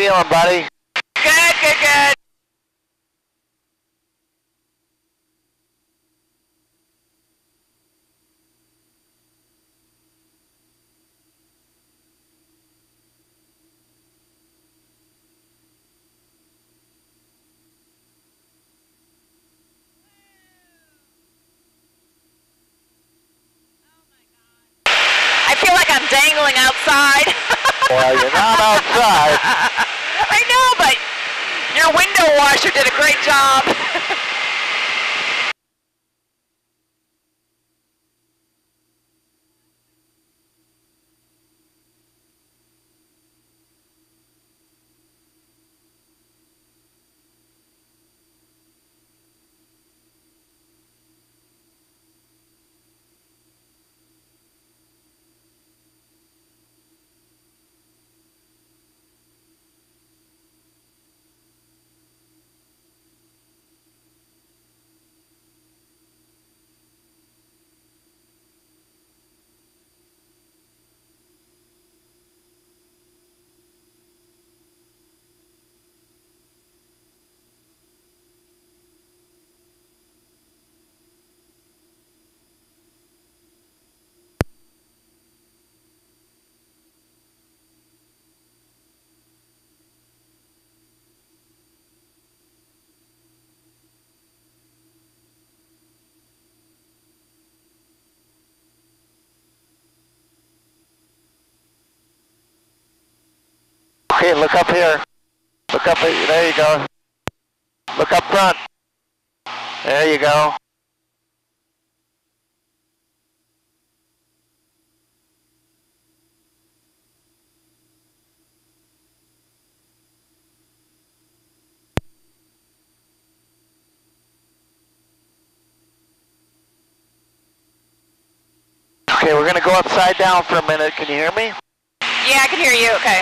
feeling, buddy? Good, good, good. I feel like I'm dangling outside. Well, you're not outside. I know, but your window washer did a great job. Okay, look up here. Look up, there you go. Look up front. There you go. Okay, we're gonna go upside down for a minute. Can you hear me? Yeah, I can hear you, okay.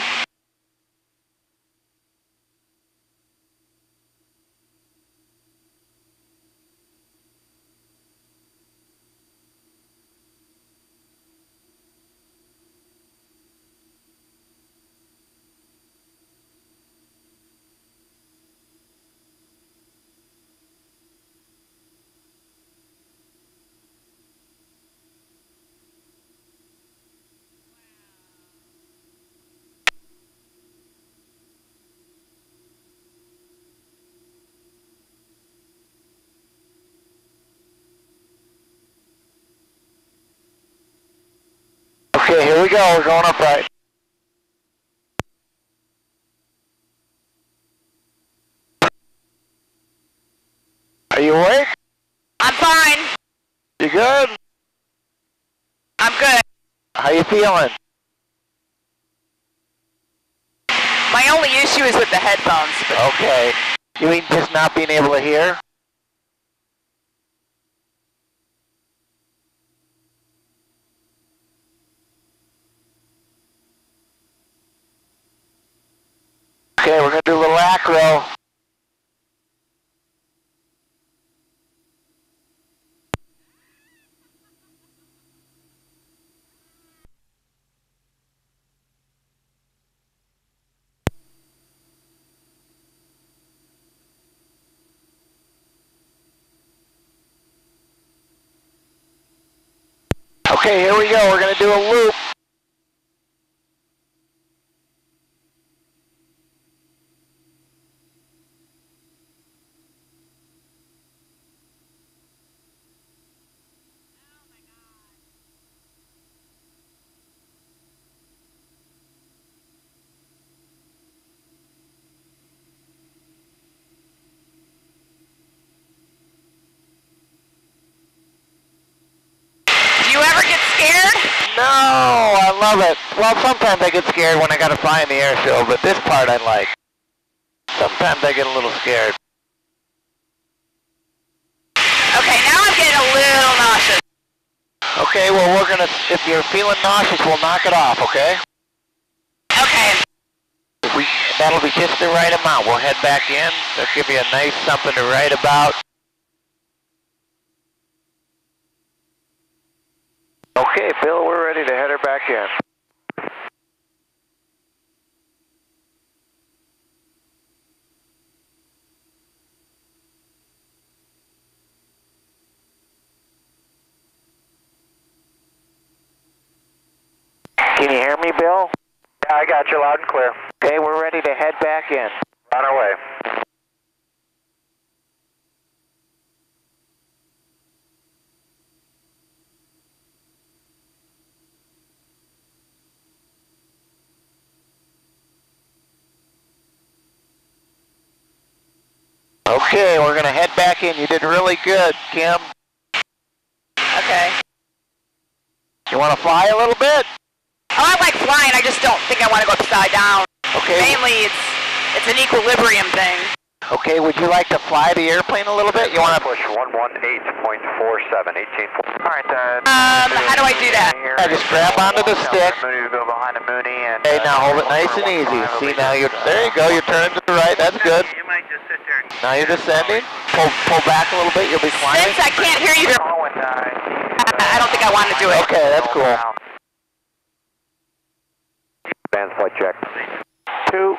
Okay, here we go. We're going upright. Are you awake? I'm fine. You good? I'm good. How you feeling? My only issue is with the headphones. But Okay. You mean just not being able to hear? Okay, we're gonna do a little acro. Okay, here we go. We're gonna do a loop. do you ever get scared? No, I love it. Well, sometimes I get scared when I gotta fly in the air show, but this part I like. Sometimes I get a little scared. Okay, now I'm getting a little nauseous. Okay, well we're gonna, if you're feeling nauseous, we'll knock it off, okay? Okay. That'll be just the right amount. We'll head back in. That'll give you a nice something to write about. Okay, Bill, we're ready to head her back in. Can you hear me, Bill? Yeah, I got you loud and clear. Okay, we're ready to head back in. On our way. Okay, we're going to head back in. You did really good, Kim. Okay. You want to fly a little bit? Oh, I like flying. I just don't think I want to go upside down. Okay. Mainly, it's an equilibrium thing. Okay, would you like to fly the airplane a little bit? You want to push 118.47, 18. Alright, how do I do that? Yeah, just grab onto the stick. Mooney to go behind a Mooney and... Okay, now hold it nice and easy. See, now you're, there you go, you're turning to the right, that's good. You might just sit there. Now you're descending. Pull back a little bit, you'll be climbing. Since I can't hear you, I don't think I want to do it. Okay, that's cool. Advanced flight check. 2.